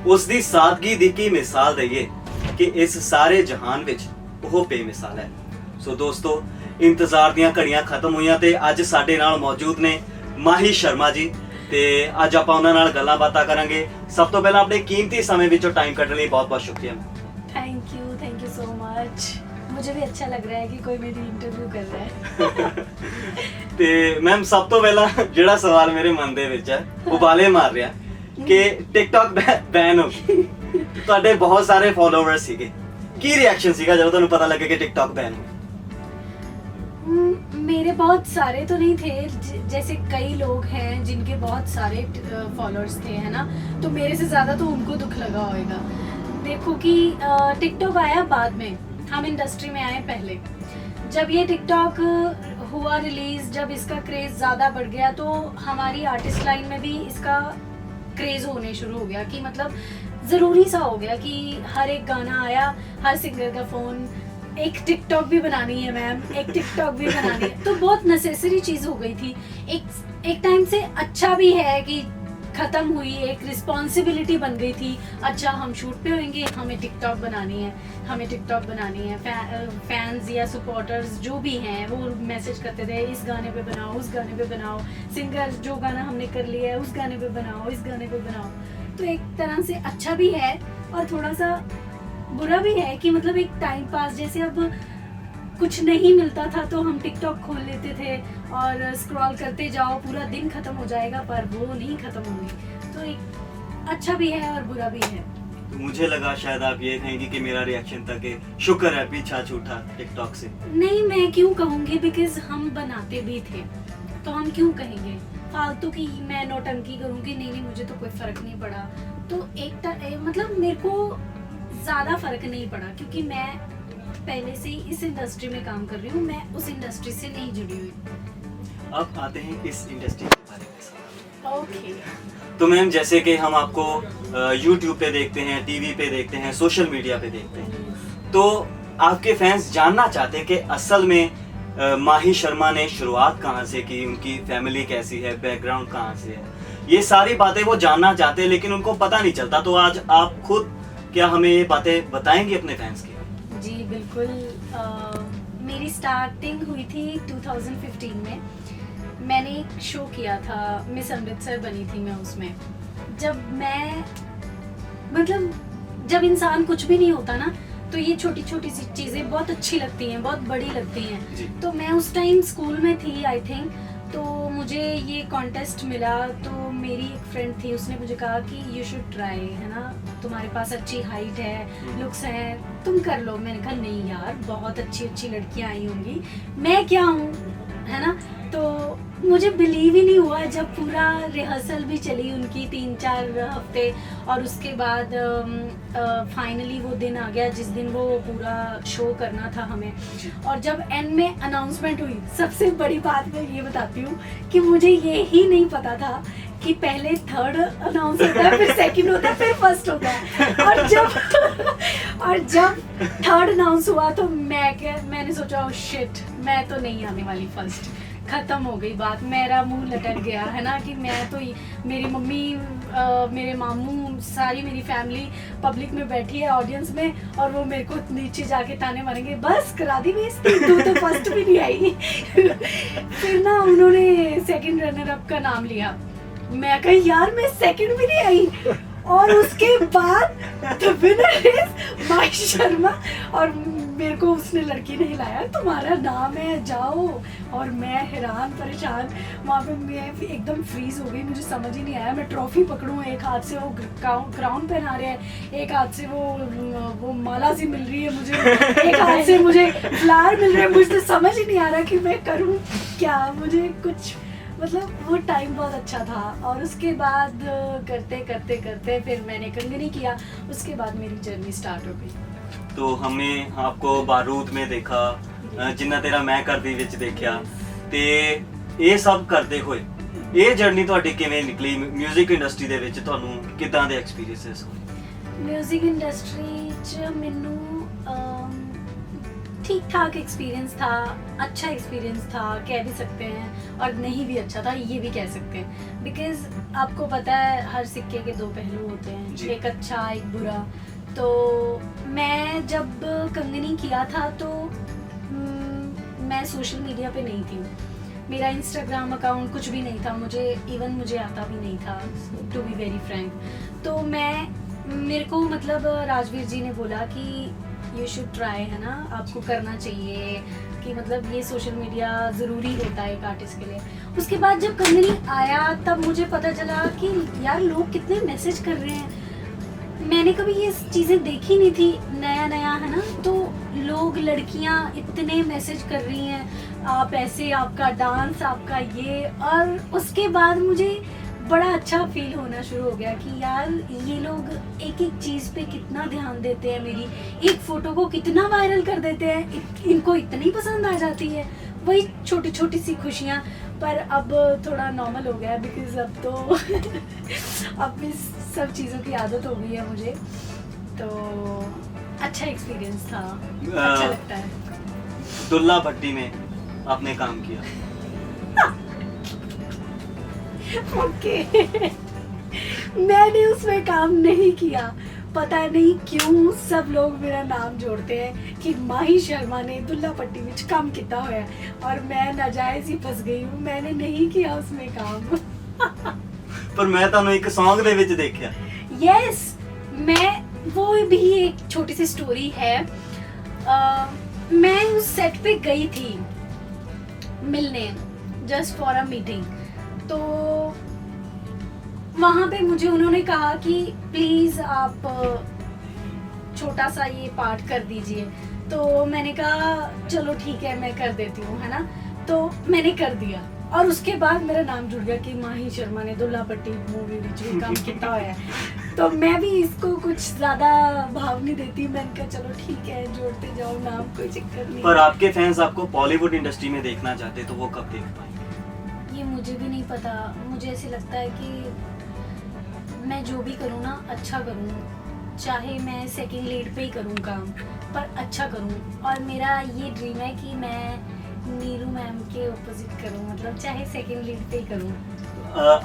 ਉਸ ਦੀ ਸਾਦਗੀ ਦੀ ਕੀ ਮਿਸਾਲ ਦਈਏ ਕਿ ਇਸ ਸਾਰੇ ਜਹਾਨ ਵਿੱਚ ਉਹ ਬੇਮਿਸਾਲ ਹੈ। ਸੋ ਦੋਸਤੋ, ਇੰਤਜ਼ਾਰ ਦੀਆਂ ਘੜੀਆਂ ਖਤਮ ਹੋਈਆਂ ਤੇ ਅੱਜ ਸਾਡੇ ਨਾਲ ਮੌਜੂਦ ਨੇ ਮਾਹੀ ਸ਼ਰਮਾ ਜੀ ਤੇ ਅੱਜ ਆਪਾਂ ਉਹਨਾਂ ਨਾਲ ਗੱਲਾਂ ਬਾਤਾਂ ਕਰਾਂਗੇ। ਸਭ ਤੋਂ ਪਹਿਲਾਂ ਆਪਣੇ ਕੀਮਤੀ ਸਮੇਂ ਵਿੱਚੋਂ ਟਾਈਮ ਕੱਢਣ ਲਈ ਬਹੁਤ ਬਹੁਤ ਸ਼ੁਕਰੀਆ। Thank you so much. मुझे भी अच्छा लग रहा है कि कोई मेरी इंटरव्यू कर रहा है। ਤੇ ਮੈਮ, ਸਭ ਤੋਂ ਪਹਿਲਾਂ ਜਿਹੜਾ ਸਵਾਲ ਮੇਰੇ ਮਨ ਦੇ ਵਿੱਚ ਹੈ ਉਬਾਲੇ ਮਾਰ ਰਿਹਾ ਕਿ ਟਿਕਟੌਕ ਬੈਨ ਹੋ ਗਈ, ਤੁਹਾਡੇ ਬਹੁਤ ਸਾਰੇ ਫਾਲੋਅਰਸ ਸੀਗੇ, ਕੀ ਰਿਐਕਸ਼ਨ ਸੀਗਾ ਜਦੋਂ ਤੁਹਾਨੂੰ ਪਤਾ ਲੱਗਾ ਕਿ ਟਿਕਟੌਕ ਬੈਨ ਹੋ? मेरे बहुत सारे तो नहीं थे, जैसे कई लोग हैं जिनके बहुत सारे फॉलोअर्स थे, है ना, तो मेरे से ज़्यादा तो उनको दुख लगा होगा। देखो कि टिकटॉक आया बाद में, हम इंडस्ट्री में आए पहले। जब ये टिकटॉक हुआ रिलीज़, जब इसका क्रेज़ ज़्यादा बढ़ गया तो हमारी आर्टिस्ट लाइन में भी इसका क्रेज़ होने शुरू हो गया कि मतलब ज़रूरी सा हो गया कि हर एक गाना आया, हर सिंगर का फ़ोन, एक टिकटॉक भी बनानी है मैम, एक टिकटॉक भी बनानी है, तो बहुत नेसेसरी चीज़ हो गई थी। एक टाइम से अच्छा भी है कि ख़त्म हुई, एक रिस्पॉन्सिबिलिटी बन गई थी। अच्छा, हम शूट पे होंगे, हमें टिकटॉक बनानी है, हमें टिकटॉक बनानी है। फैंस या सपोर्टर्स जो भी हैं वो मैसेज करते थे, इस गाने पे बनाओ, उस गाने पे बनाओ, सिंगर जो गाना हमने कर लिया है उस गाने पे बनाओ, इस गाने पे बनाओ। तो एक तरह से अच्छा भी है और थोड़ा सा बुरा भी है कि मतलब एक टाइम पास, जैसे अब कुछ नहीं मिलता था तो हम टिकटॉक खोल लेते थे और स्क्रॉल करते जाओ, पूरा दिन खत्म हो जाएगा, पर वो नहीं खत्म होगी। तो एक अच्छा भी है और बुरा भी है। तो मुझे लगा शायद आप ये कहेंगे कि मेरा रिएक्शन था कि शुक्र है पीछा छूटा टिकटॉक से। नहीं, मैं क्यों कहूँगी, बिकॉज हम बनाते भी थे, तो हम क्यों कहेंगे फालतू की मैं नौटंकी करूँगी। नहीं, मुझे तो कोई फ़र्क नहीं पड़ा। तो मतलब मेरे को ज़्यादा फ़र्क नहीं पड़ा क्योंकि मैं पहले से ही इस इंडस्ट्री में काम कर रही हूँ, मैं उस इंडस्ट्री से नहीं जुड़ी हुई। अब आते हैं इस इंडस्ट्री के बारे में। ओके। तो मैम, जैसे कि हम आपको यूट्यूब पे देखते हैं, टीवी पे देखते हैं, सोशल मीडिया पे देखते हैं, तो आपके फैंस जानना चाहते हैं कि असल में माही शर्मा ने शुरुआत कहाँ से की, उनकी फैमिली कैसी है, बैकग्राउंड कहाँ से है, ये सारी बातें वो जानना चाहते हैं लेकिन उनको पता नहीं चलता। तो आज आप खुद क्या हमें ये बातें बताएंगे अपने फैंस की? जी बिल्कुल। मेरी स्टार्टिंग हुई थी 2015 में। मैंने एक शो किया था, मिस अमृतसर बनी थी मैं उसमें। जब इंसान कुछ भी नहीं होता ना, तो ये छोटी छोटी सी चीज़ें बहुत अच्छी लगती हैं, बहुत बड़ी लगती हैं। तो मैं उस टाइम स्कूल में थी आई थिंक, तो मुझे ये कॉन्टेस्ट मिला। तो मेरी एक फ्रेंड थी, उसने मुझे कहा कि यू शुड ट्राई, है ना, तुम्हारे पास अच्छी हाइट है, लुक्स हैं, तुम कर लो। मैंने कहा नहीं यार, बहुत अच्छी अच्छी लड़कियां आई होंगी, मैं क्या हूँ, है ना। तो मुझे बिलीव ही नहीं हुआ जब पूरा रिहर्सल भी चली उनकी 3-4 हफ्ते, और उसके बाद फाइनली वो दिन आ गया जिस दिन वो पूरा शो करना था हमें। और जब एंड में अनाउंसमेंट हुई, सबसे बड़ी बात मैं ये बताती हूँ कि मुझे ये ही नहीं पता था कि पहले थर्ड अनाउंस होता है, फिर सेकंड होता है, फिर फर्स्ट होता है। और जब थर्ड अनाउंस हुआ तो मैंने सोचा शिट, मैं तो नहीं आने वाली फर्स्ट। ख़त्म हो गई बात, मेरा मुंह लटक गया, है ना, कि मैं तो मेरी मम्मी, मेरे मामू, सारी मेरी फैमिली पब्लिक में बैठी है ऑडियंस में, और वो मेरे को नीचे जाके ताने मारेंगे, बस करा दी बेइज्जती, तू तो फर्स्ट भी नहीं आई। फिर ना उन्होंने सेकंड रनर अप का नाम लिया। मैं कही यार मैं सेकंड भी नहीं आई, और उसके बाद द विनर इज माही शर्मा। और मेरे को उसने लड़की ने हिलाया, तुम्हारा नाम है, जाओ। और मैं हैरान परेशान वहाँ पे, मैं एकदम फ्रीज हो गई, मुझे समझ ही नहीं आया मैं ट्रॉफी पकड़ूं, एक हाथ से वो क्राउन पहना रहे हैं, एक हाथ से वो माला सी मिल रही है मुझे, एक हाथ से मुझे फ्लावर मिल रहे हैं, मुझे तो समझ ही नहीं आ रहा कि मैं करूँ क्या। मुझे कुछ मतलब वो टाइम बहुत अच्छा था। और उसके बाद करते करते करते फिर मैंने कंगनी किया, उसके बाद मेरी जर्नी स्टार्ट हो गई। तो हमने आपको बारूद में देखा, जिन्ना तेरा मैं करदी विच देखा, ते ये सब करते हुए ये जर्नी ਤੁਹਾਡੀ ਕਿਵੇਂ ਨਿਕਲੀ ਮਿਊਜ਼ਿਕ ਇੰਡਸਟਰੀ ਦੇ ਵਿੱਚ, ਤੁਹਾਨੂੰ ਕਿਦਾਂ ਦੇ ਐਕਸਪੀਰੀਐਂਸਸ ਹੋਏ? ਮਿਊਜ਼ਿਕ ਇੰਡਸਟਰੀ 'ਚ ਮੈਨੂੰ ठीक ठाक एक्सपीरियंस था, अच्छा एक्सपीरियंस था कह भी सकते हैं, और नहीं भी अच्छा था ये भी कह सकते हैं, बिकॉज आपको पता है हर सिक्के के दो पहलू होते हैं, एक अच्छा एक बुरा। तो मैं जब कंगनी किया था तो मैं सोशल मीडिया पे नहीं थी, मेरा इंस्टाग्राम अकाउंट कुछ भी नहीं था, मुझे आता भी नहीं था टू बी वेरी फ्रैंक। तो मेरे को मतलब राजवीर जी ने बोला कि यू शुड ट्राई, है ना, आपको करना चाहिए, कि मतलब ये सोशल मीडिया ज़रूरी होता है एक आर्टिस्ट के लिए। उसके बाद जब कंगनी आया तब मुझे पता चला कि यार लोग कितने मैसेज कर रहे हैं, मैंने कभी ये चीज़ें देखी नहीं थी, नया नया है ना। तो लोग, लड़कियां इतने मैसेज कर रही हैं, आप ऐसे, आपका डांस, आपका ये, और उसके बाद मुझे बड़ा अच्छा फील होना शुरू हो गया कि यार ये लोग एक एक चीज़ पे कितना ध्यान देते हैं, मेरी एक फ़ोटो को कितना वायरल कर देते हैं, इनको इतनी पसंद आ जाती है। वही छोटी छोटी सी खुशियाँ, पर अब थोड़ा नॉर्मल हो गया बिकॉज अब तो अब भी सब चीज़ों की आदत हो गई है मुझे। तो अच्छा एक्सपीरियंस था, अच्छा लगता है। दुल्ला भट्टी में आपने काम किया। ओके मैंने उसमें काम नहीं किया, पता नहीं क्यों सब लोग मेरा नाम जोड़ते हैं कि माही शर्मा ने दुल्ला पट्टी में काम किया होया, और मैं नाजायज ही फंस गई हूँ, मैंने नहीं किया उसमें काम। पर मैं तो एक सॉन्ग दे विच देखा। यस, मैं वो भी एक छोटी सी स्टोरी है। मैं उस सेट पे गई थी मिलने, जस्ट फॉर अ मीटिंग। तो वहाँ पे मुझे उन्होंने कहा कि प्लीज आप छोटा सा ये पार्ट कर दीजिए। तो मैंने कहा चलो ठीक है मैं कर देती हूँ, है ना। तो मैंने कर दिया, और उसके बाद मेरा नाम जुड़ गया कि माही शर्मा ने दुल्ला पट्टी मूवी में काम किया है। तो मैं भी इसको कुछ ज्यादा भाव नहीं देती, मैंने कहा चलो ठीक है जोड़ते जाओ नाम, कोई चक्कर नहीं। पर आपके फैंस आपको बॉलीवुड इंडस्ट्री में देखना चाहते, तो वो कब देख पाएंगे? ये मुझे भी नहीं पता, मुझे ऐसे लगता है कि मैं जो भी करूँ ना अच्छा करूँ, चाहे मैं सेकंड लीड पे ही करूँ काम, पर अच्छा करूँ। और मेरा ये ड्रीम है कि मैं नीरू मैम के ऑपोजिट करूँ, मतलब चाहे सेकंड लीड पे ही करूँ।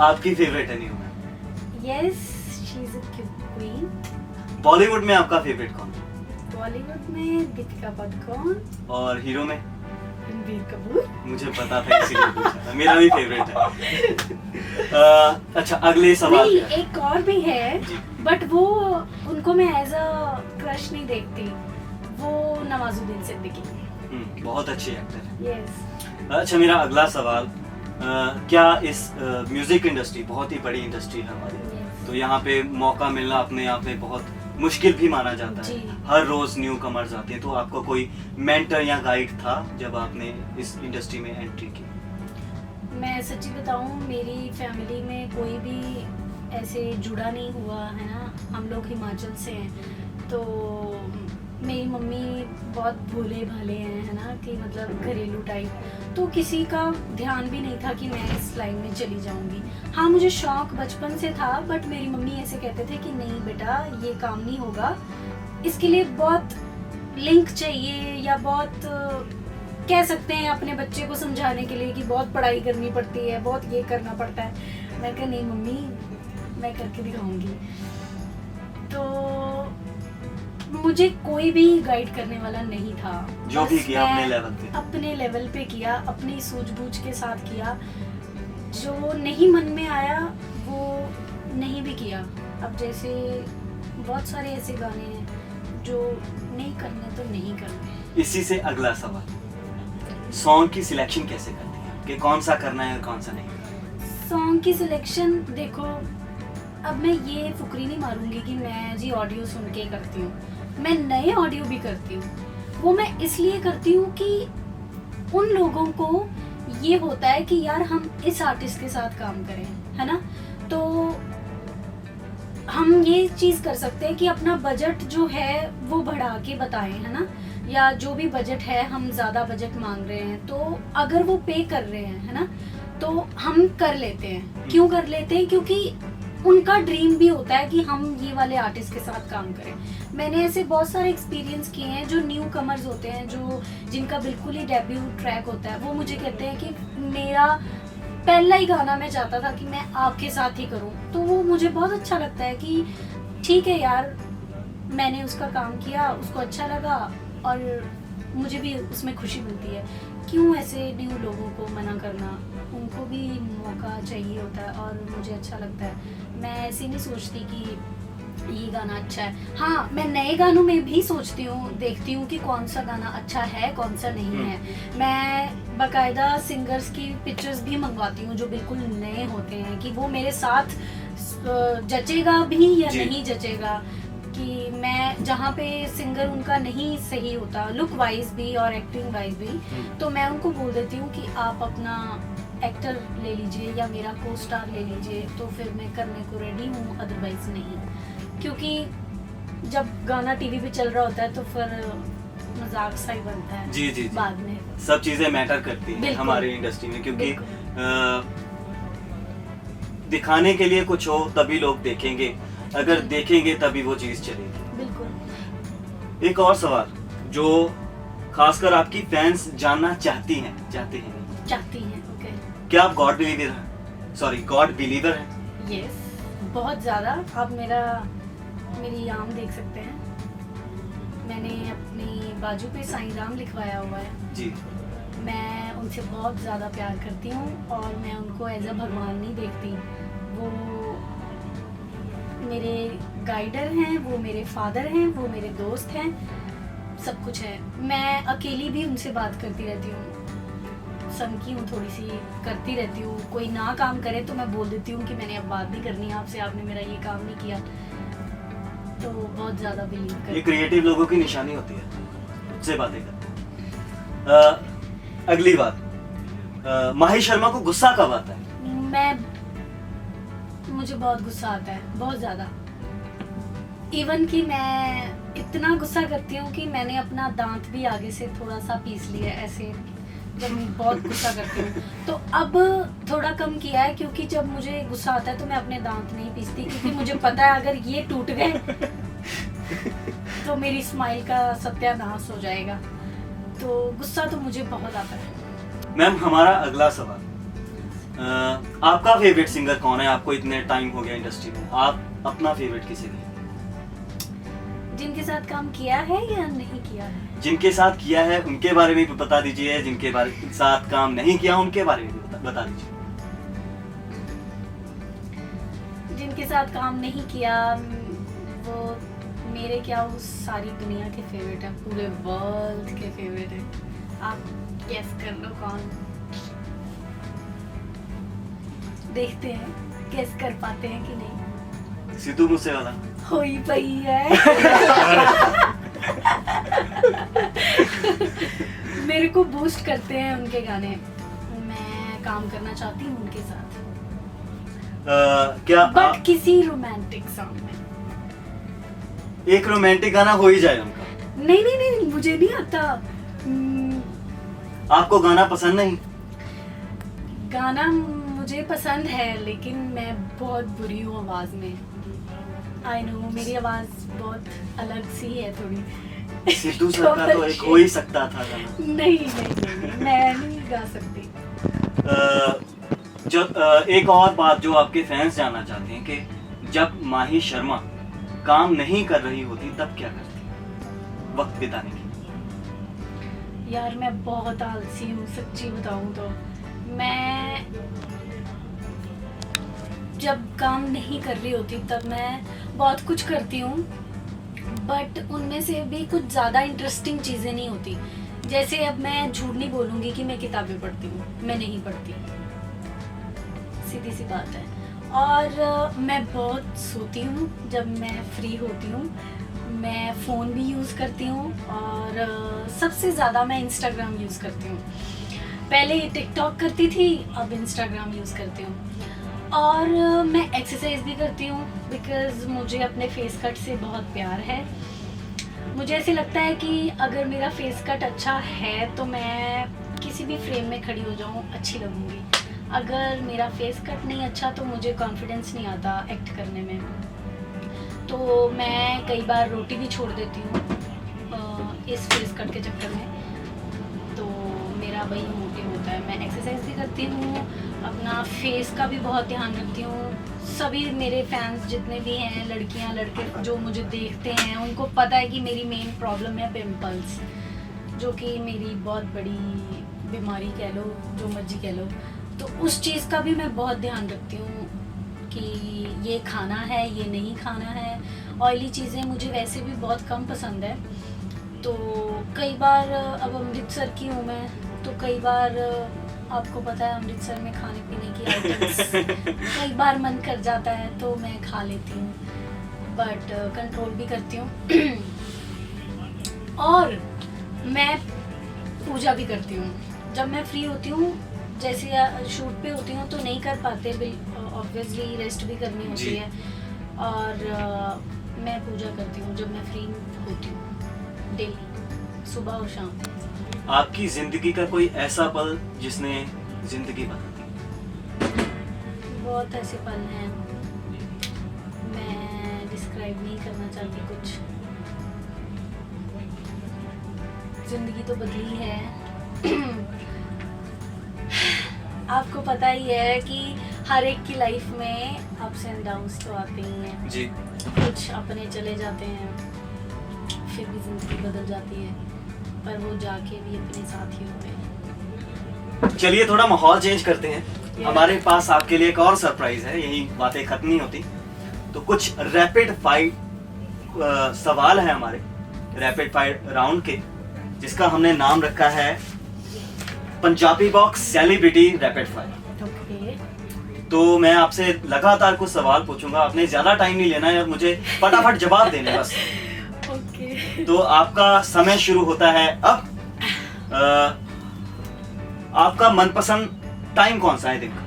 आपकी फेवरेट है Neeru ma'am? Yes, she is a queen. Bollywood में आपका फेवरेट कौन है? बॉलीवुड में दीपिका पादुकोण। और हीरो में? रणबीर कपूर। मुझे पता था इसीलिए पूछा था, मेरा भी फेवरेट है। अच्छा, अगले सवाल नहीं, एक और भी है, बट वो उनको मैं एज अ क्रश नहीं देखती, वो नवाजुद्दीन सिद्दीकी। बहुत अच्छे एक्टर हैं। यस। अच्छा, मेरा अगला सवाल, क्या इस म्यूजिक इंडस्ट्री बहुत ही बड़ी इंडस्ट्री है हमारी, तो यहाँ पे मौका मिलना अपने आप में बहुत मुश्किल भी माना जाता है, हर रोज न्यू कमर्स आते हैं, तो आपको कोई मेंटर या गाइड था जब आपने इस इंडस्ट्री में एंट्री की? मैं सच्ची बताऊं, मेरी फैमिली में कोई भी ऐसे जुड़ा नहीं हुआ है ना, हम लोग हिमाचल से हैं। तो मेरी मम्मी बहुत भोले भाले हैं, है ना, कि मतलब घरेलू टाइप, तो किसी का ध्यान भी नहीं था कि मैं इस लाइन में चली जाऊंगी। हाँ, मुझे शौक बचपन से था, बट मेरी मम्मी ऐसे कहते थे कि नहीं बेटा ये काम नहीं होगा, इसके लिए बहुत लिंक चाहिए, या बहुत कह सकते हैं अपने बच्चे को समझाने के लिए कि बहुत पढ़ाई करनी पड़ती है, बहुत ये करना पड़ता है। मैं कहा नहीं मम्मी, मैं करके दिखाऊंगी। तो मुझे कोई भी गाइड करने वाला नहीं था, जो भी किया अपने लेवल पे किया, अपनी सूझबूझ के साथ किया, जो नहीं मन में आया वो नहीं भी किया। अब जैसे बहुत सारे ऐसे गाने हैं जो नहीं करने तो नहीं करने। इसी से अगला सवाल, सॉन्ग की सिलेक्शन कैसे करती है कि कौन सा करना है और कौन सा नहीं? सॉन्ग की सिलेक्शन देखो, अब मैं ये फुकरी नहीं मारूंगी कि मैं जी ऑडियो सुन के करती हूँ, मैं नए ऑडियो भी करती हूँ। वो मैं इसलिए करती हूँ कि उन लोगों को ये होता है कि यार हम इस आर्टिस्ट के साथ काम करें, है ना, तो हम ये चीज़ कर सकते हैं कि अपना बजट जो है वो बढ़ा के बताएं, है ना, या जो भी बजट है हम ज़्यादा बजट मांग रहे हैं, तो अगर वो पे कर रहे हैं, है ना, तो हम कर लेते हैं। क्यों कर लेते हैं? क्योंकि उनका ड्रीम भी होता है कि हम ये वाले आर्टिस्ट के साथ काम करें। मैंने ऐसे बहुत सारे एक्सपीरियंस किए हैं जो न्यू कमर्स होते हैं, जो जिनका बिल्कुल ही डेब्यू ट्रैक होता है, वो मुझे कहते हैं कि मेरा पहला ही गाना मैं चाहता था कि मैं आपके साथ ही करूं। तो वो मुझे बहुत अच्छा लगता है कि ठीक है यार, मैंने उसका काम किया, उसको अच्छा लगा और मुझे भी उसमें खुशी मिलती है। क्यों ऐसे न्यू लोगों को मना करना, उनको भी मौका चाहिए होता है और मुझे अच्छा लगता है। मैं ऐसे नहीं सोचती कि ये गाना अच्छा है। हाँ, मैं नए गानों में भी सोचती हूँ, देखती हूँ कि कौन सा गाना अच्छा है, कौन सा नहीं है। मैं बाकायदा सिंगर्स की पिक्चर्स भी मंगवाती हूँ जो बिल्कुल नए होते हैं, कि वो मेरे साथ जचेगा भी या नहीं जचेगा। कि मैं जहाँ पे सिंगर उनका नहीं सही होता लुक वाइज भी और एक्टिंग वाइज भी, तो मैं उनको बोल देती हूँ कि आप अपना एक्टर ले लीजिए या मेरा को स्टार ले लीजिए, तो फिर मैं करने को रेडी हूँ, अदरवाइज नहीं। क्योंकि जब गाना टीवी पे चल रहा होता है तो फिर मजाक सा ही बनता है। जी जी, बाद में सब चीजें मैटर करती हैं हमारी इंडस्ट्री में, क्योंकि दिखाने के लिए कुछ हो तभी लोग देखेंगे, अगर देखेंगे तभी वो चीज चलेगी। बिल्कुल। एक और सवाल जो खासकर आपकी फैंस जानना चाहती हैं, चाहती हैं, ओके। क्या आप गॉड बिलीवर हैं? यस, बहुत ज्यादा। आप मेरी आम देख सकते हैं, मैंने अपनी बाजू पे साईं राम लिखवाया हुआ है जी। मैं उनसे बहुत ज़्यादा प्यार करती हूँ और मैं उनको एज अ भगवान नहीं देखती। वो मेरे गाइडर हैं, वो मेरे फादर हैं, वो मेरे दोस्त हैं, सब कुछ है। मैं अकेली भी उनसे बात करती रहती हूँ, सनकी हूँ, थोड़ी सी करती रहती हूँ। कोई ना काम करे तो मैं बोल देती हूँ कि मैंने अब बात नहीं करनी है आपसे, आपने मेरा ये काम नहीं किया। तो बहुत ज़्यादा बिलीव करती हूँ। ये क्रिएटिव लोगों की निशानी होती है, उससे बातें करते हैं। अगली बात, माही शर्मा को गुस्सा कब आता है? मुझे बहुत गुस्सा आता है, बहुत ज़्यादा। इवन कि मैं इतना गुस्सा करती हूँ कि मैंने अपना दांत भी आगे से थोड़ा सा पीस लिया है ऐसे, जब मैं बहुत गुस्सा करती हूँ। तो अब थोड़ा कम किया है, क्योंकि जब मुझे गुस्सा आता है तो मैं अपने दांत नहीं पीसती, क्योंकि मुझे पता है अगर ये टूट गए तो मेरी स्माइल का सत्यानाश हो जाएगा। तो गुस्सा तो मुझे बहुत आता है। मैम, हमारा अगला सवाल, आपका फेवरेट सिंगर कौन है? आपको इतने टाइम हो गया इंडस्ट्री में, आप अपना फेवरेट किसे हैं? जिनके साथ काम किया है या नहीं किया है? जिनके साथ किया है उनके बारे में भी बता दीजिए, जिनके साथ काम नहीं किया उनके बारे में भी बता दीजिए। जिनके साथ काम नहीं किया वो मेरे क्या, वो सारी दुनिया के फेवरेट है, पूरे वर्ल्ड के फेवरेट है। आप गेस कर लो कौन। देखते हैं गेस कर पाते हैं कि नहीं। सिद्धू मूसेवाला हो ही पई है। मेरे को बूस्ट करते हैं उनके गाने, मैं काम करना चाहती हूँ उनके साथ। बट किसी रोमांटिक सॉन्ग में एक रोमांटिक गाना हो ही जाए उनका। नहीं, मुझे नहीं आता। आपको गाना पसंद नहीं? गाना मुझे पसंद है, लेकिन मैं बहुत बुरी हूँ आवाज में। आई नो, मेरी आवाज बहुत अलग सी है थोड़ी। सिद्धू सर का तो एक हो ही सकता था गाना। नहीं, मैं नहीं गा सकती। जब एक और बात जो आपके फैंस जानना चाहते हैं कि जब माही शर्मा काम नहीं कर रही होती तब क्या करती वक्त बिताने के? यार मैं बहुत आलसी हूँ, सच्ची बताऊँ तो। मैं जब काम नहीं कर रही होती तब मैं बहुत कुछ करती हूँ, बट उनमें से भी कुछ ज़्यादा इंटरेस्टिंग चीज़ें नहीं होती। जैसे अब मैं झूठ नहीं बोलूँगी कि मैं किताबें पढ़ती हूँ, मैं नहीं पढ़ती, सीधी सी बात है। और मैं बहुत सोती हूँ जब मैं फ्री होती हूँ। मैं फ़ोन भी यूज़ करती हूँ और सबसे ज़्यादा मैं इंस्टाग्राम यूज़ करती हूँ। पहले टिकटॉक करती थी, अब इंस्टाग्राम यूज़ करती हूँ। और मैं एक्सरसाइज भी करती हूँ, बिकॉज़ मुझे अपने फेस कट से बहुत प्यार है। मुझे ऐसे लगता है कि अगर मेरा फेस कट अच्छा है तो मैं किसी भी फ्रेम में खड़ी हो जाऊँ अच्छी लगूँगी। अगर मेरा फेस कट नहीं अच्छा तो मुझे कॉन्फिडेंस नहीं आता एक्ट करने में, तो मैं कई बार रोटी भी छोड़ देती हूँ इस फेस कट के चक्कर में। तो मेरा वही मोटिव होता है। मैं एक्सरसाइज भी करती हूँ, अपना फेस का भी बहुत ध्यान रखती हूँ। सभी मेरे फैंस जितने भी हैं, लड़कियाँ लड़के जो मुझे देखते हैं, उनको पता है कि मेरी मेन प्रॉब्लम है पिंपल्स, जो कि मेरी बहुत बड़ी बीमारी कह लो, जो मर्जी कह लो। तो उस चीज़ का भी मैं बहुत ध्यान रखती हूँ कि ये खाना है, ये नहीं खाना है। ऑयली चीज़ें मुझे वैसे भी बहुत कम पसंद है। तो कई बार, अब अमृतसर की हूँ मैं, तो कई बार आपको पता है अमृतसर में खाने पीने की आइटम्स कई बार मन कर जाता है तो मैं खा लेती हूँ, बट कंट्रोल भी करती हूँ। और मैं पूजा भी करती हूँ जब मैं फ्री होती हूँ। जैसे शूट पे होती हूँ तो नहीं कर पाते, ऑब्वियसली रेस्ट भी करनी होती है। और मैं पूजा करती हूँ जब मैं फ्री होती हूँ, डेली सुबह और शाम। आपकी जिंदगी का कोई ऐसा पल जिसने जिंदगी बदल दी? बहुत ऐसे पल हैं, मैं डिस्क्राइब नहीं करना चाहती कुछ। जिंदगी तो बदली है। आपको पता ही है कि हर एक की लाइफ में अप्स एंड डाउन्स तो आते ही हैं जी। कुछ अपने चले जाते हैं, फिर भी जिंदगी बदल जाती है, पर वो जाके भी अपने साथ ही होते हैं। चलिए थोड़ा माहौल चेंज करते हैं। हमारे पास आपके लिए एक और सरप्राइज है, यही बातें खत्म नहीं होती। तो कुछ रैपिड फायर सवाल है हमारे रैपिड फायर राउंड के, जिसका हमने नाम रखा है Punjabi box celebrity rapid fire. Okay. तो मैं आपसे लगातार कुछ सवाल पूछूंगा, आपने ज्यादा टाइम नहीं लेना है और मुझे फटाफट जवाब देने बस। ओके। तो आपका समय शुरू होता है अब। आपका मनपसंद टाइम कौन सा है दिन का?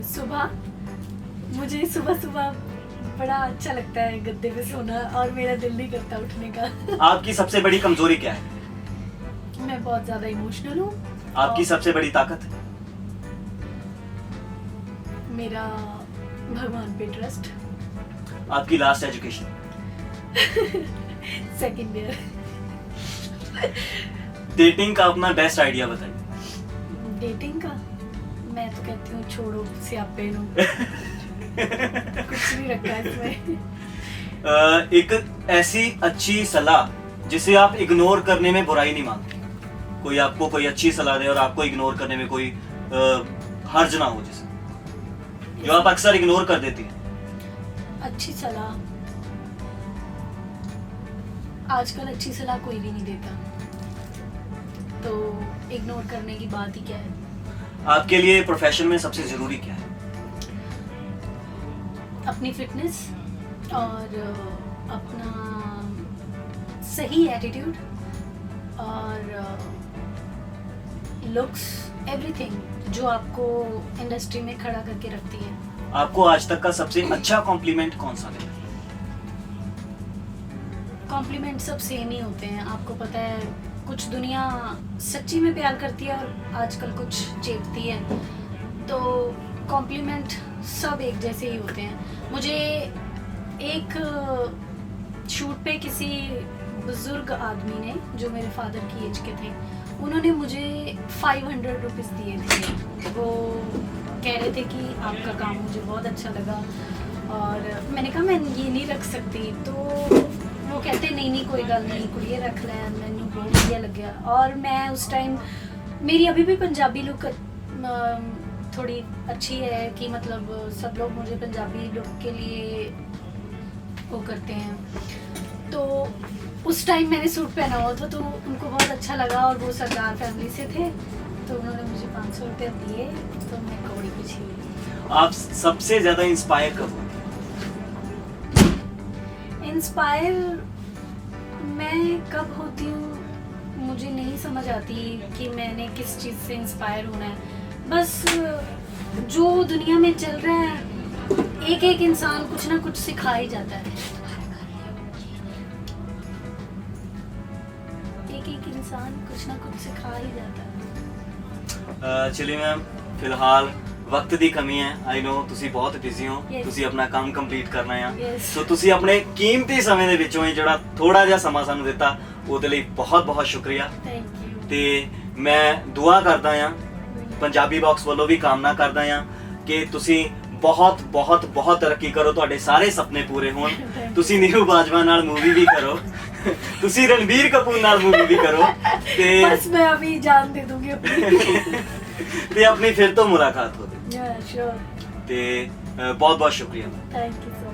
सुबह। मुझे सुबह सुबह बड़ा अच्छा लगता है गद्दे पे सोना, और मेरा दिल नहीं करता उठने का। आपकी सबसे बड़ी कमजोरी क्या है? मैं बहुत ज्यादा इमोशनल हूँ। आपकी सबसे बड़ी ताकत? मेरा भगवान पे ट्रस्ट। आपकी last education? Second year. Dating का अपना बेस्ट आइडिया बताइए। डेटिंग का मैं तो कहती हूँ छोड़ो स्यापे नो। कुछ नहीं रखा है इसमें। एक ऐसी अच्छी सलाह जिसे आप इग्नोर करने में बुराई नहीं मानते। कोई आपको कोई अच्छी सलाह दे और आपको इग्नोर करने में कोई हर्ज ना हो, जिसे जो आप अक्सर इग्नोर कर देती हैं। अच्छी सलाह, आजकल अच्छी सलाह कोई भी नहीं देता, तो इग्नोर करने की बात ही क्या है। आपके लिए प्रोफेशन में सबसे जरूरी क्या है? अपनी फिटनेस और अपना सही एटीट्यूड और लुक्स, एवरीथिंग जो आपको इंडस्ट्री में खड़ा करके रखती है। आपको आज तक का सबसे अच्छा कॉम्प्लीमेंट कौन सा मिला? कॉम्प्लीमेंट सब सेम ही होते हैं, आपको पता है। कुछ दुनिया सच्ची में प्यार करती है और आजकल कुछ चेपती है, तो कॉम्प्लीमेंट सब एक जैसे ही होते हैं। मुझे एक शूट पे किसी बुजुर्ग आदमी ने, जो मेरे फादर की एज के थे, उन्होंने मुझे 500 रुपीज़ दिए थे। वो कह रहे थे कि आपका काम मुझे बहुत अच्छा लगा, और मैंने कहा मैं ये नहीं रख सकती, तो वो कहते नहीं कोई गल नहीं कुड़िए रख लै, मैनू बहुत बढ़िया लग्या। और मैं उस टाइम, मेरी अभी भी पंजाबी लुक थोड़ी अच्छी है कि मतलब सब लोग मुझे पंजाबी लुक के लिए वो करते हैं, तो उस टाइम मैंने सूट पहना हुआ था तो उनको बहुत अच्छा लगा, और वो सरदार फैमिली से थे, तो उन्होंने मुझे 500 रुपये दिए, तो मैं कौड़ी पूछी। आप सबसे ज्यादा इंस्पायर कब होते? इंस्पायर मैं कब होती हूँ मुझे नहीं समझ आती कि मैंने किस चीज़ से इंस्पायर होना है। बस जो दुनिया में चल रहा है, एक एक इंसान कुछ ना कुछ सिखा ही जाता है। एक एक इंसान कुछ ना कुछ सिखा ही जाता है। ਚਲੀ ਮੈਮ ਫਿਲਹਾਲ ਵਕਤ ਦੀ ਕਮੀ ਹੈ, ਆਈ ਨੋ ਤੁਸੀਂ ਬਹੁਤ ਬਿਜ਼ੀ ਹੋ, Yes. ਤੁਸੀਂ ਆਪਣਾ ਕੰਮ ਕੰਪਲੀਟ ਕਰਨਾ ਆ, Yes. ਸੋ ਤੁਸੀਂ ਆਪਣੇ ਕੀਮਤੀ ਸਮੇਂ ਦੇ ਵਿੱਚੋਂ ਹੀ ਜਿਹੜਾ ਥੋੜਾ ਜਿਹਾ ਸਮਾਂ ਸਾਨੂੰ ਦਿੱਤਾ ਉਹਦੇ ਲਈ ਬਹੁਤ ਬਹੁਤ ਸ਼ੁਕਰੀਆ। Thank you. ਤੇ ਮੈਂ ਦੁਆ ਕਰਦਾ ਆ, ਪੰਜਾਬੀ ਬਾਕਸ ਵੱਲੋਂ ਵੀ ਕਾਮਨਾ ਕਰਦਾ ਆ ਕਿ ਤੁਸੀਂ ਬਹੁਤ ਬਹੁਤ ਬਹੁਤ ਤਰੱਕੀ ਕਰੋ, ਤੁਹਾਡੇ ਸਾਰੇ ਸੁਪਨੇ ਪੂਰੇ ਹੋਣ। ਤੁਸੀਂ ਨੀਰੂ ਬਾਜਵਾ ਨਾਲ ਮੂਵੀ ਵੀ ਕਰੋ, ਤੁਸੀਂ ਰਣਬੀਰ ਕਪੂਰ ਨਾਲ ਮੂਵੀ ਵੀ ਕਰੋ ਤੇ बस मैं अभी जान दे दूंगी अपनी। ਤੇ ਆਪਣੀ ਫਿਰ ਤੋਂ ਮੁਲਾਕਾਤ ਹੋਵੇ। Yeah, sure. ਤੇ ਬਹੁਤ ਬਹੁਤ ਸ਼ੁਕਰੀਆ। Thank you so